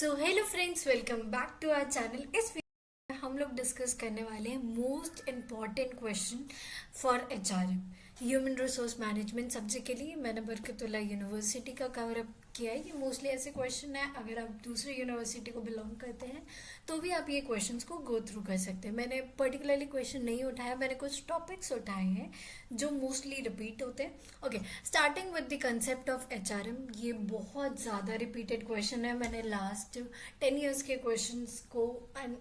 So hello friends, welcome back to our channel. इस video में हम लोग डिस्कस करने वाले हैं most important question for HRM, human resource management subject के लिए। मैंने बरकतुल्लाह यूनिवर्सिटी का कवर अप किया है। ये मोस्टली ऐसे क्वेश्चन है, अगर आप दूसरे यूनिवर्सिटी को बिलोंग करते हैं तो भी आप ये क्वेश्चंस को गो थ्रू कर सकते हैं। मैंने पर्टिकुलरली क्वेश्चन नहीं उठाया, मैंने कुछ टॉपिक्स उठाए हैं जो मोस्टली रिपीट होते हैं। Okay, starting with the concept of HRM. ये बहुत ज़्यादा रिपीटेड क्वेश्चन है। मैंने लास्ट 10 ईयर्स के क्वेश्चंस को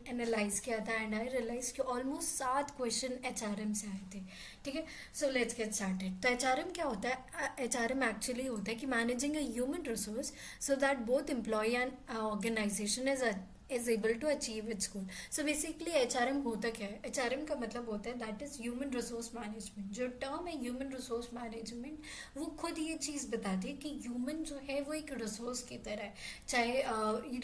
एनालाइज किया था एंड आई रियलाइज कि ऑलमोस्ट 7 क्वेश्चन एचआरएम से आए थे। ठीक है, सो लेट्स गेट स्टार्टेड। तो एचआरएम क्या होता है? एचआरएम एक्चुअली होता है कि managing a human resource so that both employee and organization is able to achieve its goal. So basically HRM होता क्या है? HRM का मतलब होता है that is human resource management. जो टर्म है human resource management, वो खुद ये चीज़ बताती है कि ह्यूमन जो है वो एक रिसोर्स की तरह है, चाहे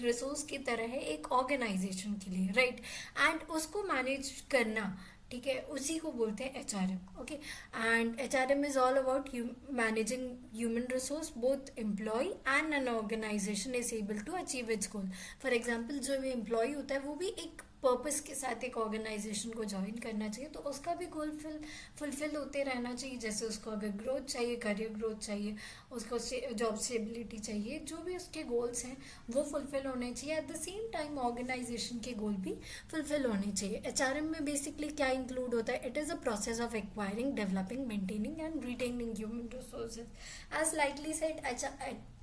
रिसोर्स की तरह है एक ऑर्गेनाइजेशन के लिए, राइट? एंड उसको मैनेज करना, ठीक है, उसी को बोलते हैं HRM. Okay, and HRM is all about managing human resource both employ and an organisation is able to achieve its goal. For example, जो भी एम्प्लॉय होता है वो भी एक पर्पस के साथ एक ऑर्गेनाइजेशन को ज्वाइन करना चाहिए, तो उसका भी गोल फुलफिल होते रहना चाहिए। जैसे उसको अगर ग्रोथ चाहिए, करियर ग्रोथ चाहिए, उसको जॉब स्टेबिलिटी चाहिए, जो भी उसके गोल्स हैं वो फुलफिल होने चाहिए। At the same time organisation के गोल भी फुलफिल होने चाहिए। एचआरएम में बेसिकली क्या इंक्लूड होता है? It is a process of acquiring, developing, maintaining and retaining human resources. As lightly said,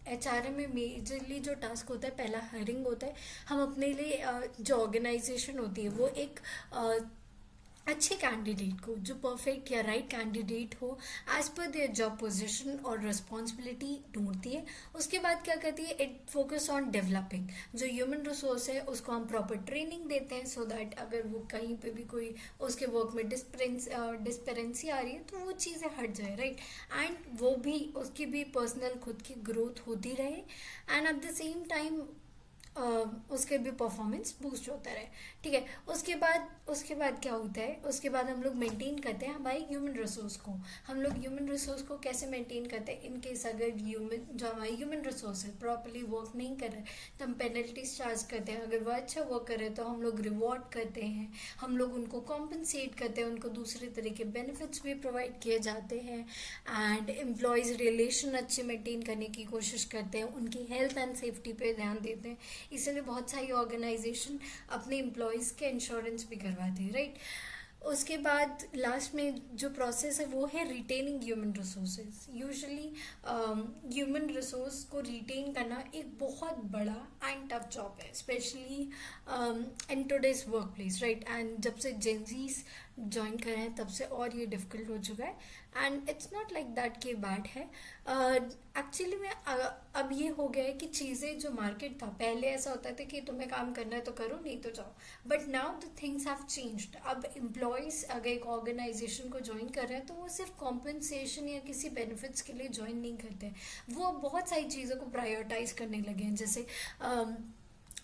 HRM में मेजरली जो टास्क होता है, पहला हायरिंग होता है। हम अपने लिए जो ऑर्गेनाइजेशन होती है वो एक अच्छे कैंडिडेट को, जो परफेक्ट या राइट कैंडिडेट हो as per their job position और रिस्पॉन्सिबिलिटी ढूंढती है। उसके बाद क्या करती है? It focus on developing. जो ह्यूमन रिसोर्स है उसको हम प्रॉपर ट्रेनिंग देते हैं सो दैट अगर वो कहीं पे भी कोई उसके वर्क में डिस्पेरेंसी आ रही है तो वो चीज़ें हट जाए, राइट? एंड वो भी उसकी भी पर्सनल खुद की ग्रोथ होती रहे and eight the same time उसके भी परफॉर्मेंस बूस्ट होता रहे। ठीक है, उसके बाद क्या होता है? उसके बाद हम लोग मेंटेन करते हैं हमारे ह्यूमन रिसोर्स को। हम लोग ह्यूमन रिसोर्स को कैसे मेंटेन करते हैं? इन केस अगर जो हमारे ह्यूमन रिसोर्स है प्रॉपरली वर्क नहीं कर रहे तो हम पेनल्टीज चार्ज करते हैं। अगर वो अच्छा वर्क कर रहे तो हम लोग रिवॉर्ड करते हैं, हम लोग उनको कॉम्पनसेट करते हैं, उनको दूसरे तरह के बेनिफिट्स भी प्रोवाइड किए जाते हैं एंड एम्प्लॉयज़ रिलेशन अच्छे मेंटेन करने की कोशिश करते हैं, उनकी हेल्थ एंड सेफ्टी पे ध्यान देते हैं। इसलिए बहुत सारी ऑर्गेनाइजेशन अपने एम्प्लॉयज़ के इंश्योरेंस भी करवाती है, राइट? उसके बाद लास्ट में जो प्रोसेस है वो है retaining human resources. Usually human resource को रिटेन करना एक बहुत बड़ा एंड टफ जॉब है, specially in today's work place, right? And जब से जेंजीज ज्वाइन कर रहे हैं तब से और ये डिफ़िकल्ट हो चुका है and it's not like that कि बैड है। एक्चुअली में अब ये हो गया है कि चीज़ें जो मार्केट था, पहले ऐसा होता था कि तुम्हें काम करना है तो करो, नहीं तो जाओ, but now the things have changed. अब एम्प्लॉयज़ अगर एक ऑर्गेनाइजेशन को ज्वाइन कर रहे हैं तो वो सिर्फ कॉम्पनसेशन या किसी बेनिफिट्स के लिए ज्वाइन नहीं करते, वो बहुत सारी चीज़ों को प्रायोरिटाइज करने लगे हैं। जैसे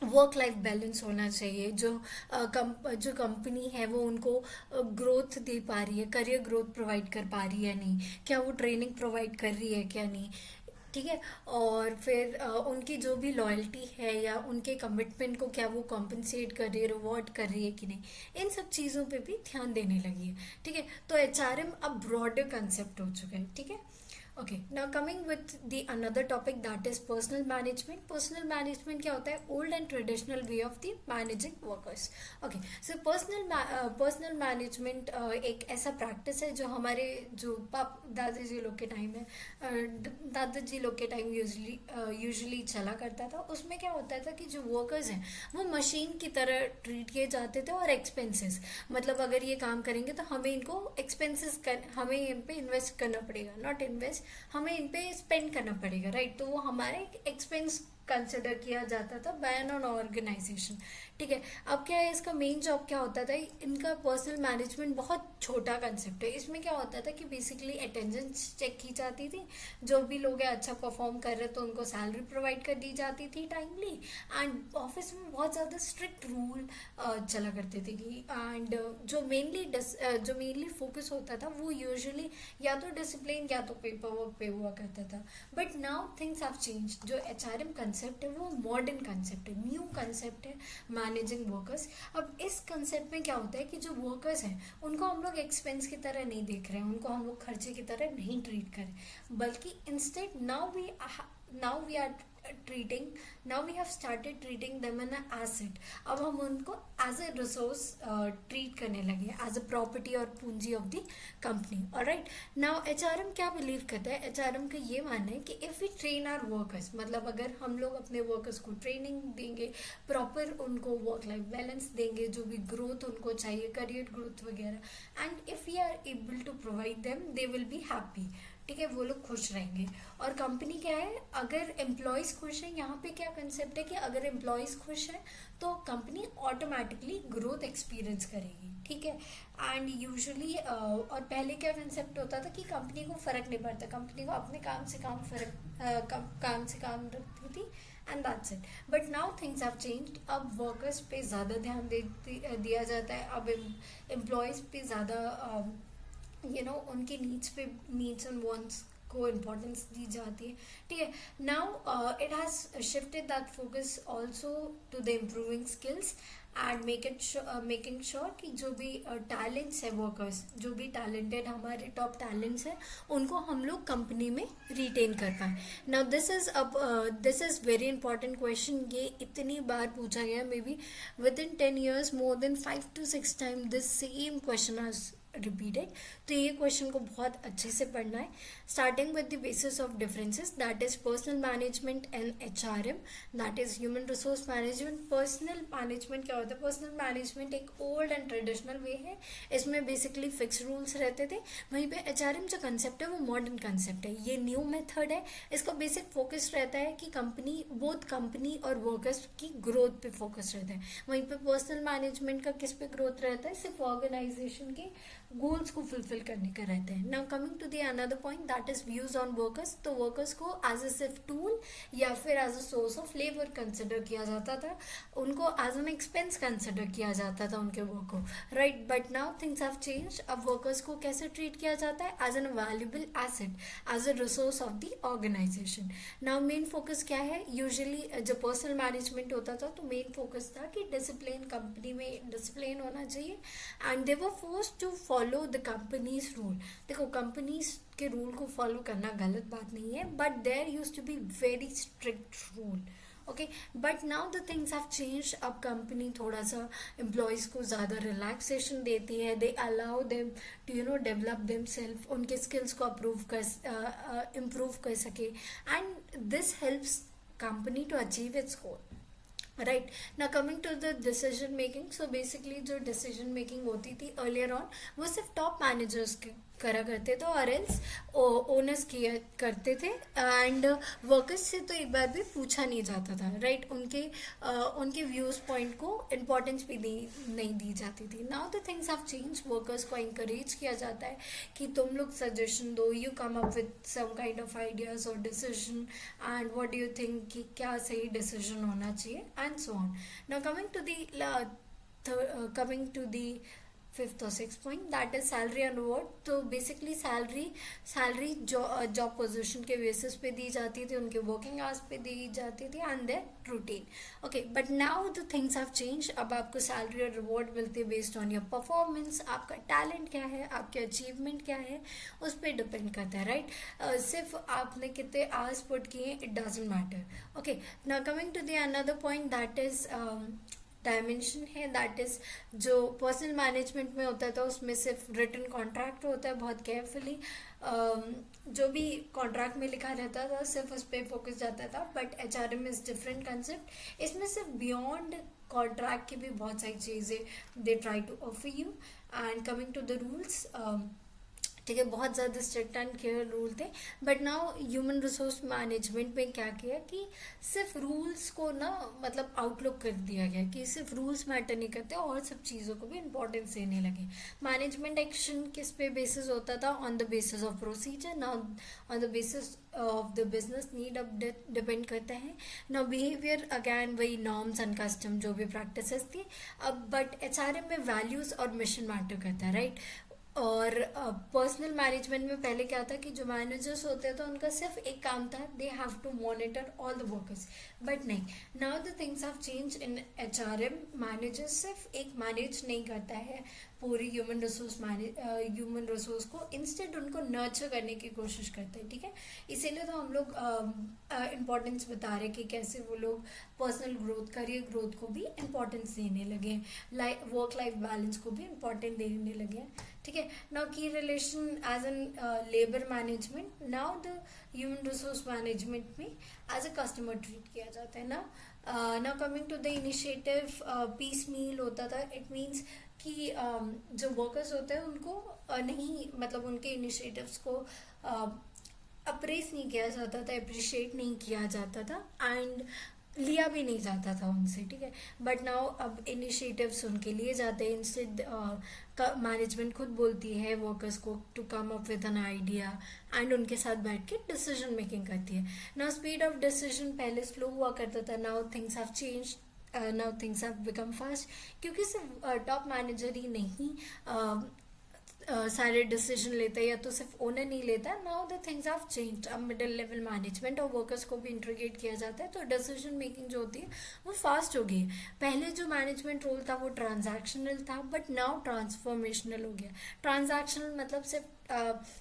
वर्क लाइफ बैलेंस होना चाहिए, जो कंपनी है वो उनको ग्रोथ दे पा रही है, करियर ग्रोथ प्रोवाइड कर पा रही है नहीं, क्या वो ट्रेनिंग प्रोवाइड कर रही है क्या नहीं, ठीक है? और फिर उनकी जो भी लॉयल्टी है या उनके कमिटमेंट को क्या वो कॉम्पनसेट कर रही है, रिवॉर्ड कर रही है कि नहीं, इन सब चीज़ों पे भी ध्यान देने लगी है। ठीक है, तो एचआरएम अब ब्रॉडर कंसेप्ट हो चुका है। ठीक है, okay, now coming with the another topic that is personal management. Personal management क्या होता है? Old and traditional way of the managing workers. Okay, so personal management एक ऐसा प्रैक्टिस है जो हमारे जो दादाजी लोग के टाइम है, दादाजी लोग के टाइम यूजुअली चला करता था। उसमें क्या होता था कि जो वर्कर्स हैं वो मशीन की तरह ट्रीट किए जाते थे और एक्सपेंसेस, मतलब अगर ये काम करेंगे तो हमें इनको हमें इन पे इन्वेस्ट करना पड़ेगा, नॉट इन्वेस्ट, हमें इन पे स्पेंड करना पड़ेगा, राइट? तो वो हमारे एक्सपेंस कंसिडर किया जाता था बाय एन ऑर्गेनाइजेशन। ठीक है, अब क्या है, इसका मेन जॉब क्या होता था? इनका पर्सनल मैनेजमेंट बहुत छोटा कंसेप्ट है। इसमें क्या होता था कि बेसिकली अटेंडेंस चेक की जाती थी, जो भी लोग हैं अच्छा परफॉर्म कर रहे तो उनको सैलरी प्रोवाइड कर दी जाती थी टाइमली, एंड ऑफिस में बहुत ज़्यादा स्ट्रिक्ट रूल चला करते थे कि एंड जो मेनली फोकस होता था वो यूजुअली या तो डिसिप्लिन या तो पेपर वर्क पे हुआ करता था। But now things have change. जो एचआरएम कंसेप्ट है वो मॉडर्न कंसेप्ट है, न्यू कंसेप्ट है मैनेजिंग वर्कर्स। अब इस कंसेप्ट में क्या होता है कि जो वर्कर्स हैं उनको हम लोग एक्सपेंस की तरह नहीं देख रहे हैं, उनको हम लोग खर्चे की तरह नहीं ट्रीट करें, बल्कि instead now we are treating now we have started treating them an asset. अब हम उनको एज ए रिसोर्स ट्रीट करने लगे, एज अ प्रॉपर्टी और पूंजी of the company. Alright, now HRM क्या बिलीव करता है, एचआरएम का ये मानना है कि if we train our workers, मतलब अगर हम लोग अपने वर्कर्स को ट्रेनिंग देंगे, प्रॉपर उनको वर्क लाइफ बैलेंस देंगे, जो भी ग्रोथ उनको चाहिए, करियर ग्रोथ वगैरह, and if we are able to provide them they will be happy. ठीक है, वो लोग खुश रहेंगे। और कंपनी क्या है, अगर एम्प्लॉयज खुश हैं, यहाँ पे क्या कंसेप्ट है कि अगर एम्प्लॉयज खुश हैं तो कंपनी ऑटोमेटिकली ग्रोथ एक्सपीरियंस करेगी। ठीक है, एंड यूजुअली और पहले क्या कंसेप्ट होता था कि कंपनी को फर्क नहीं पड़ता, कंपनी को अपने काम से काम रखती थी and that's it. But now things have changed, अब वर्कर्स पे ज़्यादा ध्यान दिया जाता है, अब एम्प्लॉयज पे ज़्यादा उनके नीड्स एंड वांट्स को इम्पोर्टेंस दी जाती है। ठीक है, now it has shifted that focus also to the improving skills and making sure कि जो भी टैलेंट्स है, वर्कर्स जो भी टैलेंटेड हमारे टॉप टैलेंट्स हैं, उनको हम लोग कंपनी में रिटेन कर पाए। Now this is very important question, ये इतनी बार पूछा गया, may be with in 10 years more than 5 to 6 times this same question has repeated. तो ये क्वेश्चन को बहुत अच्छे से पढ़ना है। Starting with the basis of differences, that is personal management and HRM, that is human resource management. Personal management क्या होता है, पर्सनल मैनेजमेंट एक ओल्ड एंड ट्रेडिशनल वे है, इसमें बेसिकली फिक्स रूल्स रहते थे। वहीं पे एचआरएम जो कंसेप्ट है वो मॉडर्न कंसेप्ट है, ये न्यू मेथड है। इसका बेसिक फोकस रहता है कि बोथ कंपनी और वर्कर्स की ग्रोथ पे फोकस रहता है। वहीं पे पर्सनल मैनेजमेंट का किस पे ग्रोथ रहता है, सिर्फ ऑर्गेनाइजेशन के गोल्स को फुलफिल करने का रहता है। Now coming to the another point, that is views on workers. तो वर्कर्स को एज ए सिर्फ टूल या फिर as a source of labour consider किया जाता था, उनको एज एन एक्सपेंस कंसिडर किया जाता था उनके वर्क को, right. But now things have changed, अब वर्कर्स को कैसे ट्रीट किया जाता है, as an valuable asset, as a resource of the organisation. Now main focus क्या है, यूजुअली जब पर्सनल मैनेजमेंट होता था तो मेन फोकस था कि डिसिप्लिन, कंपनी में डिसिप्लिन होना चाहिए, and they were forced to follow the company's rule. देखो, कंपनीज के रूल को फॉलो करना गलत बात नहीं है, but there used to be very strict rule. Okay, but now the things have changed, अब कंपनी थोड़ा सा एम्प्लॉयज को ज़्यादा रिलैक्सेशन देती है, they allow them to develop them self, उनके स्किल्स को इम्प्रूव कर सके, and this helps company to achieve its goal. Right, now coming to the decision making, so basically जो डिसीजन मेकिंग होती थी अर्लियर ऑन, वो सिर्फ टॉप मैनेजर्स करा करते थे और एल्स ओनर्स किया करते थे, एंड वर्कर्स से तो एक बार भी पूछा नहीं जाता था, राइट। उनके व्यूज पॉइंट को इम्पोर्टेंस भी नहीं दी जाती थी। Now the things have change, workers को इंकरेज किया जाता है कि तुम लोग सजेशन दो, you come up with some kind of ideas और decision, and what do you think कि क्या सही डिसीजन होना चाहिए, and so on. Now coming to the fifth और six point, that is salary and reward. तो basically salary job position के basis पे दी जाती थी, उनके वर्किंग आवर्स पे दी जाती थी, and their routine. Okay, but now the things have change, अब आपको सैलरी और रिवॉर्ड मिलते हैं बेस्ड ऑन योर परफॉर्मेंस, आपका टैलेंट क्या है, आपके अचीवमेंट क्या है, उस पर डिपेंड करता है, राइट। सिर्फ आपने कितने आवर्स पुट किए, it doesn't matter. Okay, now coming to the another point, that is dimension है, दैट इज जो पर्सनल मैनेजमेंट में होता था उसमें सिर्फ रिटन कॉन्ट्रैक्ट होता है, बहुत केयरफुली जो भी कॉन्ट्रैक्ट में लिखा रहता था सिर्फ उस पर फोकस जाता था। But HRM is different concept, इसमें सिर्फ बियॉन्ड कॉन्ट्रैक्ट की भी बहुत सारी चीज़ें they try to offer you. And coming to the rules, ठीक है, बहुत ज़्यादा स्ट्रिक्ट एंड क्लियर रूल थे। But now human resource management में क्या किया कि सिर्फ रूल्स को ना मतलब आउटलुक कर दिया गया कि सिर्फ रूल्स मैटर नहीं करते और सब चीज़ों को भी इम्पोर्टेंस देने लगे। मैनेजमेंट एक्शन किस पे बेसिस होता था, on the basis of procedure, now on the basis of the business need अब डिपेंड करता है। नाउ बिहेवियर अगैन वही नॉर्म्स एंड कस्टम जो भी प्रैक्टिसेस थी। अब बट एचआरएम में वैल्यूज और मिशन मैटर करता है, राइट। और पर्सनल मैनेजमेंट में पहले क्या था कि जो मैनेजर्स होते हैं तो उनका सिर्फ एक काम था, they have to monitor all the workers. But नहीं, now the things have change in HRM. Manager सिर्फ एक मैनेज नहीं करता है पूरी ह्यूमन रिसोर्स को, इंस्टेड उनको नर्चर करने की कोशिश करते हैं। ठीक है, इसीलिए तो हम लोग इम्पोर्टेंस बता रहे कि कैसे वो लोग पर्सनल ग्रोथ, करियर ग्रोथ को भी इम्पोर्टेंस देने लगे, वर्क लाइफ बैलेंस को भी इम्पोर्टेंट देने लगे हैं। ठीक है, नाउ की relation as an labour management, now the human resource management में एज अ कस्टमर ट्रीट किया जाता है ना। Now coming to the initiative, piece meal होता था। इट मीन्स कि जो वर्कर्स होते हैं उनको नहीं, मतलब उनके इनिशिएटिव्स को अप्रेस नहीं किया जाता था, अप्रिशिएट नहीं किया जाता था, एंड लिया भी नहीं जाता था उनसे। ठीक है, बट नाउ अब इनिशिएटिव्स उनके लिए जाते हैं। इंस्टेड मैनेजमेंट खुद बोलती है वर्कर्स को to come up with an idea, and उनके साथ बैठ के डिसीजन मेकिंग करती है। नाउ स्पीड ऑफ डिसीजन पहले स्लो हुआ करता था, now things have change, now things have become fast, क्योंकि सिर्फ टॉप मैनेजर ही नहीं सारे डिसीजन लेते हैं, या तो सिर्फ ओनर नहीं लेता। Now the things have change, अब मिडिल लेवल मैनेजमेंट और वर्कर्स को भी इंटीग्रेट किया जाता है, तो डिसीजन मेकिंग जो होती है वो फास्ट हो गई है। पहले जो मैनेजमेंट रोल था वो ट्रांजैक्शनल था, बट नाउ ट्रांसफॉर्मेशनल हो गया। ट्रांजैक्शनल मतलब सिर्फ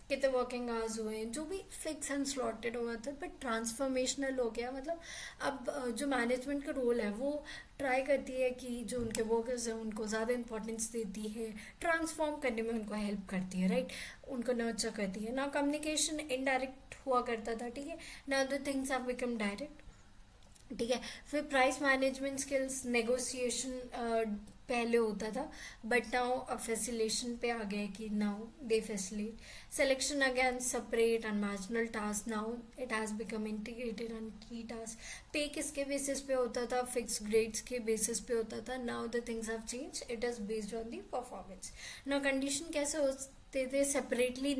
कितने वर्किंग आवर्स हुए हैं, जो भी फिक्स एंड स्लॉटेड हुआ था, बट ट्रांसफॉर्मेशनल हो गया। मतलब अब जो मैनेजमेंट का रोल है वो ट्राई करती है कि जो उनके वर्कर्स हैं उनको ज़्यादा इंपॉर्टेंस देती है, ट्रांसफॉर्म करने में उनको हेल्प करती है, राइट, उनको नर्चर करती है ना। कम्युनिकेशन इनडायरेक्ट हुआ करता था, ठीक है, now the things have become direct. ठीक है, फिर प्राइस मैनेजमेंट स्किल्स, नेगोशिएशन पहले होता था, बट नाउ फैसिलेशन पे आ गया कि now they facilitate selection again separate and marginal task, now it has become integrated and की टास्क। पे किसके बेसिस पे होता था, फिक्स ग्रेड्स के बेसिस पे होता था, now the things have change, it is based on the performance. Now condition कैसे होते थे, सेपरेटली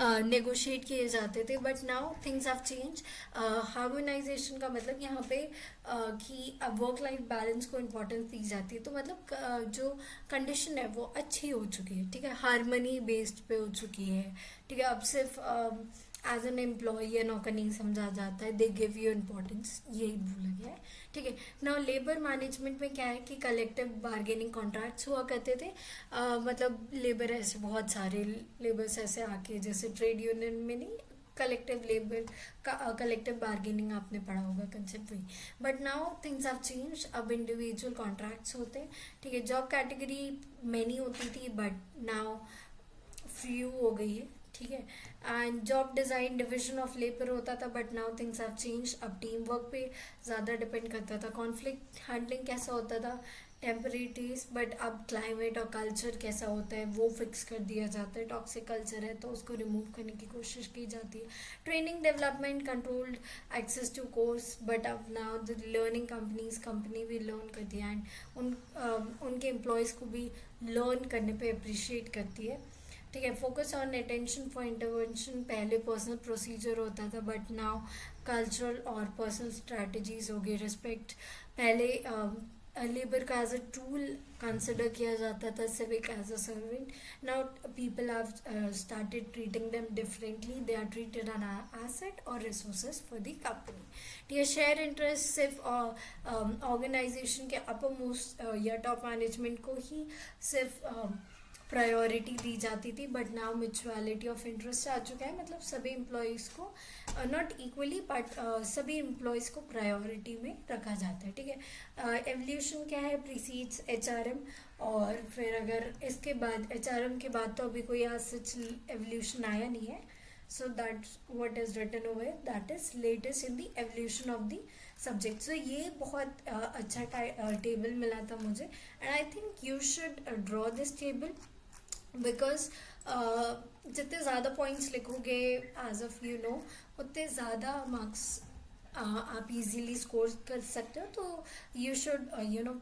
नेगोशिएट किए जाते थे, but now things have change. Harmonisation का मतलब यहाँ पे कि अब वर्क लाइफ बैलेंस को इम्पोर्टेंस दी जाती है, तो मतलब जो कंडीशन है वो अच्छी हो चुकी है। ठीक है, हारमनी बेस्ड पे हो चुकी है। ठीक है, अब सिर्फ एज एन एम्प्लॉय या नौकर नहीं समझा जाता है, दे गिव यू इम्पोर्टेंस, यही बोला गया है। ठीक है, नाउ लेबर मैनेजमेंट में क्या है कि कलेक्टिव बार्गेनिंग कॉन्ट्रैक्ट्स हुआ करते थे। मतलब लेबर ऐसे बहुत सारे लेबर्स ऐसे आके, जैसे ट्रेड यूनियन में नहीं, कलेक्टिव लेबर का कलेक्टिव बार्गेनिंग आपने पढ़ा होगा कंसेप्ट, वही। But now things have change, अब इंडिविजुअल कॉन्ट्रैक्ट्स होते हैं। ठीक है, जॉब कैटेगरी मैनी होती थी, बट नाउ फ्यू हो गई है। ठीक है, and job design division of labour होता था, but now things have change, अब टीम वर्क पे ज़्यादा डिपेंड करता था। कॉन्फ्लिक्ट हैंडलिंग कैसा होता था, टेम्परेरीज, बट अब क्लाइमेट और कल्चर कैसा होता है वो फिक्स कर दिया जाता है। टॉक्सिक कल्चर है तो उसको रिमूव करने की कोशिश की जाती है। Training development, controlled access to course, but अब नाउ द लर्निंग कंपनी भी लर्न करती है, एंड उनके एम्प्लॉयज़ को भी लर्न करने पे अप्रिशिएट करती है। ठीक है, focus on attention for intervention, पहले पर्सनल प्रोसीजर होता था, बट नाउ कल्चरल और पर्सनल स्ट्रैटेजीज हो गई। रिस्पेक्ट, पहले लेबर का एज अ टूल कंसिडर किया जाता था, civic as a servant, now people have started treating them differently, they are treated an asset और रिसोर्सेज फॉर द कंपनी। ठीक है, शेयर इंटरेस्ट सिर्फ ऑर्गेनाइजेशन के अपर मोस्ट या टॉप मैनेजमेंट को ही सिर्फ प्रायोरिटी दी जाती थी, but now mutuality of interest आ चुका है। मतलब सभी एम्प्लॉयज़ को नॉट इक्वली, बट सभी एम्प्लॉयज़ को प्रायोरिटी में रखा जाता है। ठीक है, एवोल्यूशन क्या है, प्रीसीड्स एचआरएम, और फिर अगर इसके बाद एचआरएम के बाद तो अभी कोई आज सच एवोल्यूशन आया नहीं है, so that's what is written over here, that is latest in the evolution of the subject. So ये बहुत अच्छा टेबल मिला था मुझे, and I think you should draw this table, because जितने ज़्यादा पॉइंट्स लिखोगे एज ऑफ यू नो, उतने ज़्यादा मार्क्स आप इजीली स्कोर कर सकते हो। तो you should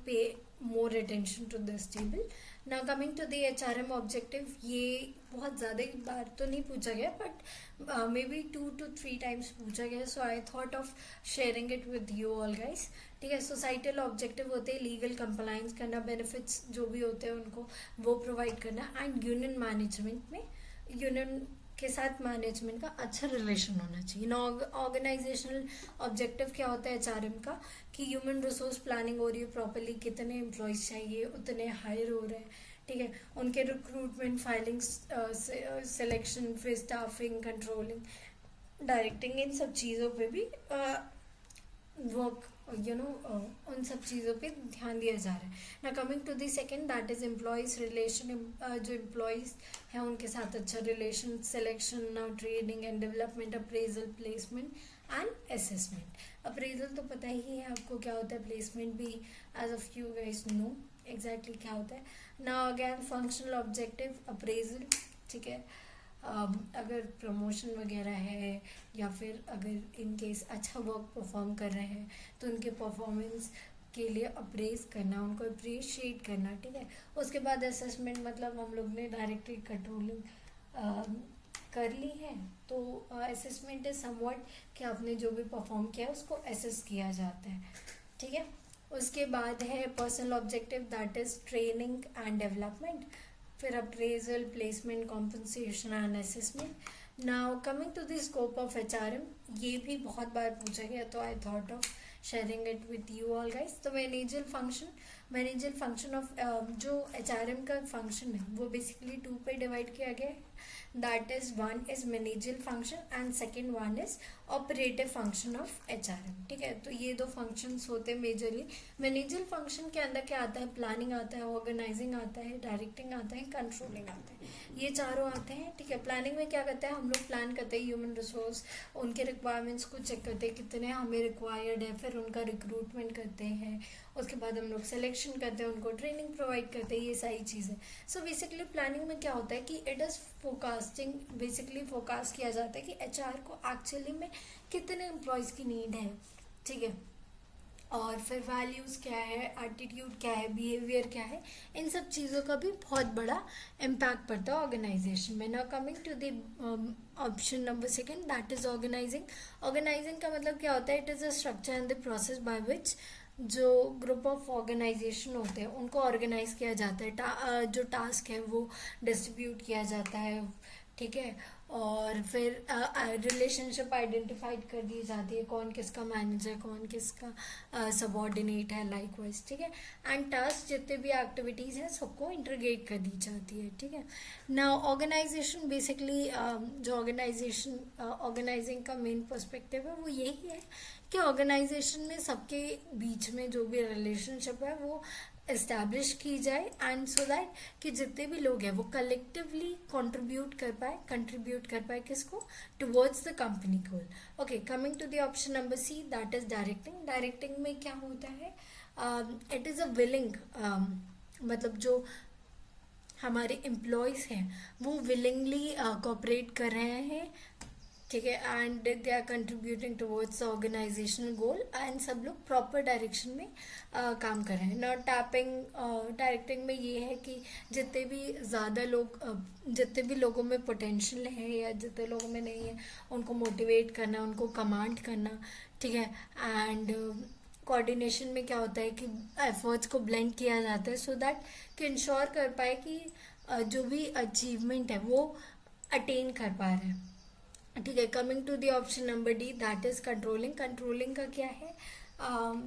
pay more attention to this table. Now coming to the HRM objective, ये बहुत ज़्यादा बार तो नहीं पूछा गया, but may be 2 to 3 times पूछा गया, so I thought of sharing it with you all guys. ठीक है। सोसाइटल ऑब्जेक्टिव होते हैं लीगल कंप्लाइंस करना, बेनिफिट्स जो भी होते हैं उनको वो प्रोवाइड करना, एंड यूनियन मैनेजमेंट में यूनियन के साथ मैनेजमेंट का अच्छा रिलेशन होना चाहिए ना। ऑर्गेनाइजेशनल ऑब्जेक्टिव क्या होता है एचआरएम का, कि ह्यूमन रिसोर्स प्लानिंग हो रही है प्रॉपरली, कितने एम्प्लॉयज चाहिए उतने हायर हो रहे हैं, ठीक है। उनके रिक्रूटमेंट, फाइलिंग, सिलेक्शन, फिर स्टाफिंग, कंट्रोलिंग, डायरेक्टिंग, इन सब चीज़ों पे भी वर्क उन सब चीज़ों पे ध्यान दिया जा रहा है ना। Coming to the second, that is employees relation, जो एम्प्लॉयज हैं उनके साथ अच्छा रिलेशन, सिलेक्शन, ना training and development, appraisal, placement and assessment. Appraisal तो पता ही है आपको क्या होता है, प्लेसमेंट भी as of you guys know exactly क्या होता है ना। अगेन फंक्शनल ऑब्जेक्टिव अप्रेजल, ठीक है। अगर प्रमोशन वगैरह है या फिर अगर इन केस अच्छा वर्क परफॉर्म कर रहे हैं तो उनके परफॉर्मेंस के लिए अप्रेज करना, उनको अप्रिशिएट करना, ठीक है। उसके बाद असेसमेंट, मतलब हम लोग ने डायरेक्टली कंट्रोलिंग कर ली है तो असेसमेंट इज समवट कि आपने जो भी परफॉर्म किया उसको असेस किया जाता है, ठीक है। उसके बाद है personal objective, that is training and development, फिर appraisal, placement, compensation and assessment. Now coming to the scope of HRM, ये भी बहुत बार पूछा गया तो I thought of sharing it with you all guys. तो मैनेजर फंक्शन ऑफ जो एचआरएम का फंक्शन है वो बेसिकली टू पे डिवाइड किया गया है, that is one is manager function and second one is operative function of HRM, ठीक है। तो ये दो फंक्शंस होते हैं मेजरली। मैनेजर फंक्शन के अंदर क्या आता है, प्लानिंग आता है, ऑर्गेनाइजिंग आता है, डायरेक्टिंग आता है, कंट्रोलिंग आता है, ये चारों आते हैं, ठीक है। प्लानिंग में क्या करते हैं, हम लोग प्लान करते हैं ह्यूमन रिसोर्स, उनके रिक्वायरमेंट्स को चेक करते हैं कितने हमें रिक्वायर्ड है, फिर उनका रिक्रूटमेंट करते हैं, उसके बाद हम लोग सिलेक्शन करते हैं, उनको ट्रेनिंग प्रोवाइड करते हैं, ये सारी चीज़ें। सो बेसिकली प्लानिंग में क्या होता है कि it is forecasting, basically forecast किया जाता है कि एचआर को एक्चुअली में कितने एम्प्लॉयज़ की नीड है, ठीक है। और फिर वैल्यूज़ क्या है, एटीट्यूड क्या है, बिहेवियर क्या है, इन सब चीज़ों का भी बहुत बड़ा इम्पैक्ट पड़ता है ऑर्गेनाइजेशन में। Now coming to the option number second, that is organising. Organising का मतलब क्या होता है, it is a structure and the process by which जो ग्रुप ऑफ ऑर्गेनाइजेशन होते हैं उनको ऑर्गेनाइज किया जाता है, जो टास्क है वो डिस्ट्रीब्यूट किया जाता है, ठीक है। और फिर रिलेशनशिप आइडेंटिफाइड कर दी जाती है, कौन किसका मैनेजर, कौन किसका सबॉर्डिनेट है, लाइकवाइज, ठीक है। एंड टास्क जितने भी एक्टिविटीज़ हैं सबको इंटीग्रेट कर दी जाती है, ठीक है ना। ऑर्गेनाइजेशन बेसिकली जो ऑर्गेनाइजिंग का मेन पर्सपेक्टिव है वो यही है कि ऑर्गेनाइजेशन में सबके बीच में जो भी रिलेशनशिप है वो इस्टेब्लिश की जाए, एंड सो दैट कि जितने भी लोग हैं वो कलेक्टिवली कंट्रीब्यूट कर पाए किसको, towards the company goal. Okay, coming to the option number C, that is directing. Directing में क्या होता है, इट इज़ अ विलिंग, मतलब जो हमारे एम्प्लॉयज़ हैं वो विलिंगली कोऑपरेट कर रहे हैं, ठीक है, and they are contributing towards organisational goal, and सब लोग प्रॉपर डायरेक्शन में काम कर रहे हैं। नॉट टैपिंग, डायरेक्टिंग में ये है कि जितने भी ज़्यादा लोग जितने भी लोगों में पोटेंशियल है या जितने लोगों में नहीं है उनको मोटिवेट करना, उनको कमांड करना, ठीक है। एंड कोऑर्डिनेशन में क्या होता है कि एफर्ट्स को ब्लेंड किया जाता है सो दैट कि इंश्योर कर पाए कि जो भी अचीवमेंट है वो अटेन कर पा रहे हैं, ठीक है। Coming to the option number D, that is controlling. Controlling का क्या है,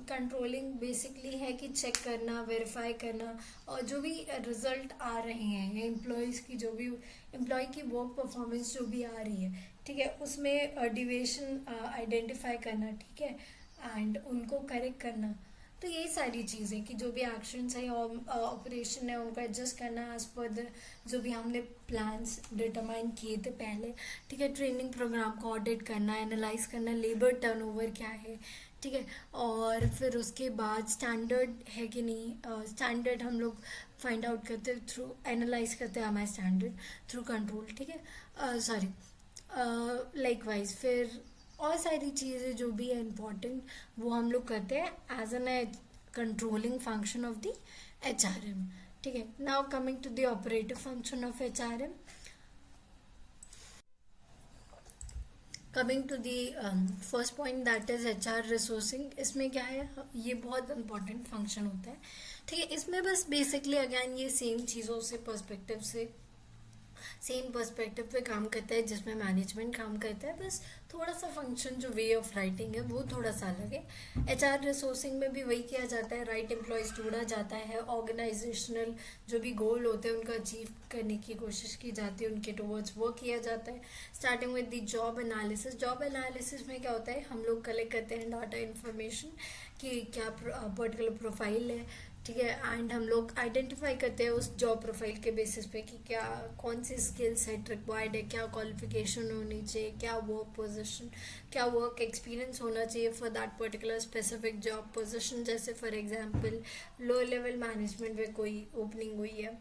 कंट्रोलिंग बेसिकली है कि चेक करना, वेरीफाई करना, और जो भी रिजल्ट आ रहे हैं एम्प्लॉयज़ की, जो भी एम्प्लॉय की वर्क परफॉर्मेंस जो भी आ रही है, ठीक है, उसमें डिविएशन आइडेंटिफाई करना, ठीक है, एंड उनको करेक्ट करना। तो यही सारी चीज़ें कि जो भी एक्शंस है ऑपरेशन है उनको एडजस्ट करना एज पर द जो भी हमने प्लान्स डिटरमाइन किए थे पहले, ठीक है। ट्रेनिंग प्रोग्राम को ऑडिट करना, एनालाइज करना, लेबर टर्नओवर क्या है, ठीक है। और फिर उसके बाद स्टैंडर्ड है कि नहीं, स्टैंडर्ड हम लोग फाइंड आउट करते थ्रू एनालाइज करते हैं हमारे स्टैंडर्ड थ्रू कंट्रोल, ठीक है, सॉरी, लाइकवाइज फिर और सारी चीज़ें जो भी है इम्पॉर्टेंट वो हम लोग करते हैं as an controlling function of the HRM, ठीक है। Now coming to the operative function of HRM, coming to the first point that is HR resourcing. इसमें क्या है, ये बहुत इंपॉर्टेंट फंक्शन होता है, ठीक है। इसमें बस बेसिकली अगेन ये सेम चीज़ों से पर्सपेक्टिव से सेम पर्सपेक्टिव पे काम करता है जिसमें मैनेजमेंट काम करता है, बस थोड़ा सा फंक्शन जो वे ऑफ राइटिंग है वो थोड़ा सा अलग है। HR रिसोर्सिंग में भी वही किया जाता है, राइट एम्प्लॉयज ढूंढा जाता है, ऑर्गेनाइजेशनल जो भी गोल होते हैं उनको अचीव करने की कोशिश की जाती है, उनके टुवर्ड्स वर्क किया जाता है। Starting with the job analysis. Job analysis में क्या होता है, हम लोग कलेक्ट करते हैं डाटा इन्फॉर्मेशन कि क्या पर्टिकुलर प्रोफाइल है, ठीक है, एंड हम लोग आइडेंटिफाई करते हैं उस जॉब प्रोफाइल के बेसिस पे कि क्या कौन सी स्किल सेट रिक्वायर्ड है, क्या क्वालिफिकेशन होनी चाहिए, क्या वर्क पोजीशन, क्या वर्क एक्सपीरियंस होना चाहिए for that particular specific job position. जैसे for example low level management में कोई ओपनिंग हुई है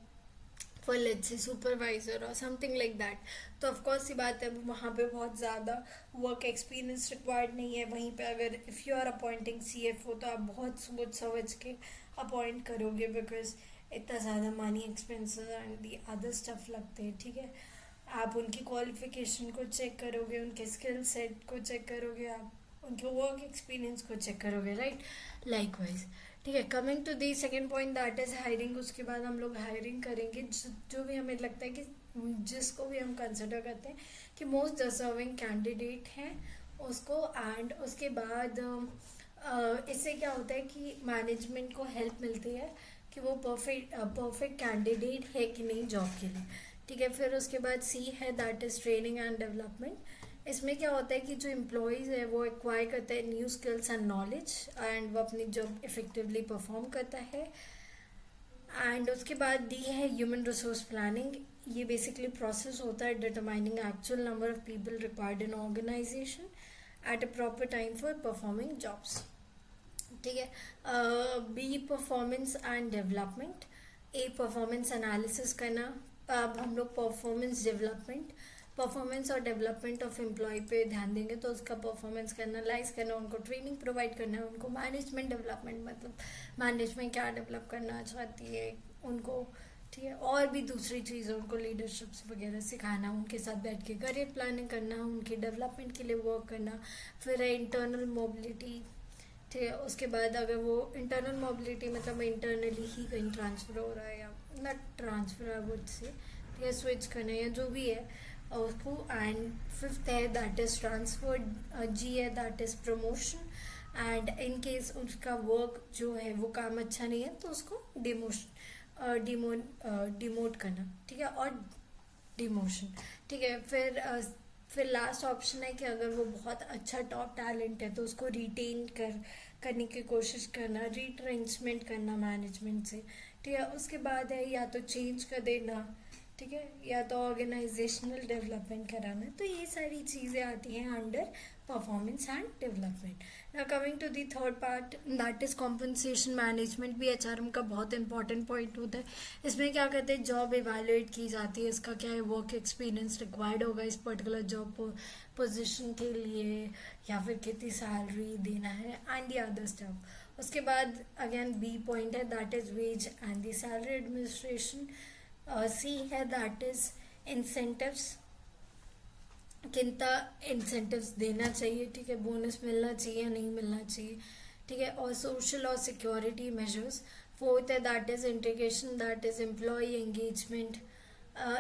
फॉर लेट्स से सुपरवाइजर और समथिंग लाइक दैट, तो ऑफकोर्स सी बात है वहाँ पे बहुत ज़्यादा वर्क एक्सपीरियंस रिक्वायर्ड नहीं है। वहीं पे अगर if you are appointing CFO तो आप बहुत सोच समझ के अपॉइंट करोगे, बिकॉज इतना ज़्यादा money expenses and the other stuff लगते हैं, ठीक है। आप उनकी क्वालिफिकेशन को चेक करोगे, उनके स्किल सेट को चेक करोगे, आप उनके वर्क एक्सपीरियंस को चेक करोगे, राइट, लाइकवाइज, ठीक है। Coming to the second point that is hiring. उसके बाद हम लोग हायरिंग करेंगे जो भी हमें लगता है कि जिसको भी हम कंसिडर करते हैं कि मोस्ट डिजर्विंग कैंडिडेट हैं उसको, एंड उसके बाद इससे क्या होता है कि मैनेजमेंट को हेल्प मिलती है कि वो परफेक्ट कैंडिडेट है कि नहीं जॉब के लिए, ठीक है। फिर उसके बाद C है that is training and development. इसमें क्या होता है कि जो एम्प्लॉयज़ है वो एक्वायर करते हैं new skills and knowledge, and वो अपनी जॉब इफेक्टिवली परफॉर्म करता है। एंड उसके बाद D है ह्यूमन रिसोर्स प्लानिंग। ये बेसिकली प्रोसेस होता है determining actual number of people required in organisation at a proper time for performing jobs, ठीक है। B performance and development. A performance analysis करना। अब हम लोग परफॉर्मेंस और डेवलपमेंट ऑफ एम्प्लॉय पे ध्यान देंगे, तो उसका परफॉर्मेंस का एनालाइज करना, उनको ट्रेनिंग प्रोवाइड करना है, उनको मैनेजमेंट डेवलपमेंट मतलब मैनेजमेंट क्या डेवलप करना चाहती है उनको, ठीक है। और भी दूसरी चीज़ें उनको लीडरशिप्स वगैरह सिखाना, उनके साथ बैठ के करियर प्लानिंग करना, उनके डेवलपमेंट के लिए वर्क करना। फिर है इंटरनल मोबिलिटी, ठीक है। उसके बाद अगर वो इंटरनल मोबिलिटी मतलब इंटरनली ही कहीं ट्रांसफ़र हो रहा है या not transfer I would say, ठीक है, स्विच करना या जो भी है उसको। एंड फिफ्थ है दैट इज़ ट्रांसफर। G है that is promotion, and in case उसका वर्क जो है वो काम अच्छा नहीं है तो उसको डिमोट करना, ठीक है, और डिमोशन, ठीक है। फिर लास्ट ऑप्शन है कि अगर वो बहुत अच्छा टॉप टैलेंट है तो उसको रिटेन करने की कोशिश करना, रिट्रेंचमेंट करना मैनेजमेंट से, ठीक है। उसके बाद है या तो चेंज कर देना, ठीक है, या तो ऑर्गेनाइजेशनल डेवलपमेंट कराना। तो ये सारी चीज़ें आती हैं under performance and development. Now coming to the third part that is compensation management. भी HRM का बहुत इंपॉर्टेंट पॉइंट होता है। इसमें क्या कहते हैं, जॉब इवेल्युएट की जाती है, इसका क्या है वर्क एक्सपीरियंस रिक्वायर्ड होगा इस पर्टिकुलर जॉब पोजिशन के लिए, या फिर कितनी सैलरी देना है एंड दी अदर स्टफ। उसके बाद अगेन B पॉइंट है that is wage and the salary administration. C है दैट इज इंसेंटिव्स, कितना इंसेंटिव्स देना चाहिए, ठीक है, बोनस मिलना चाहिए या नहीं मिलना चाहिए, ठीक है। और सोशल और सिक्योरिटी मेजर्स। फोर्थ है that is integration that is employ engagement,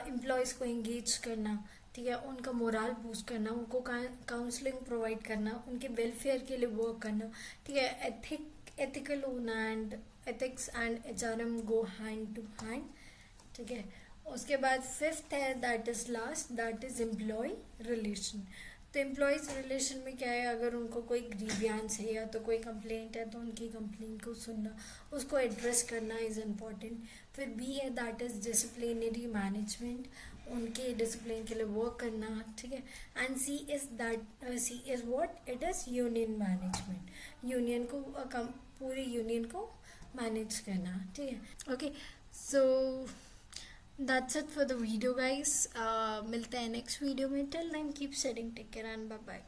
employees को एंगेज करना, ठीक है, उनका मोरल बूस्ट करना, उनको काउंसलिंग प्रोवाइड करना, उनके वेलफेयर के लिए वर्क करना, ठीक है। एथिकल होना and ethics and HRM go hand to hand, ठीक है। उसके बाद फिफ्थ है that is last that is employ relation. तो एम्प्लॉयज़ रिलेशन में क्या है, अगर उनको कोई ग्रीवियंस है या तो कोई कंप्लेंट है तो उनकी कंप्लेंट को सुनना, उसको एड्रेस करना इज़ इम्पॉर्टेंट। फिर B है दैट इज़ डिसिप्लिनरी मैनेजमेंट, उनके डिसिप्लिन के लिए वर्क करना, ठीक है। And C is what it is union management, union को पूरी यूनियन को मैनेज करना, ठीक है। Okay, so that's it for the video guys. मिलते हैं नेक्स्ट वीडियो में। Till then keep sharing, take care and bye bye.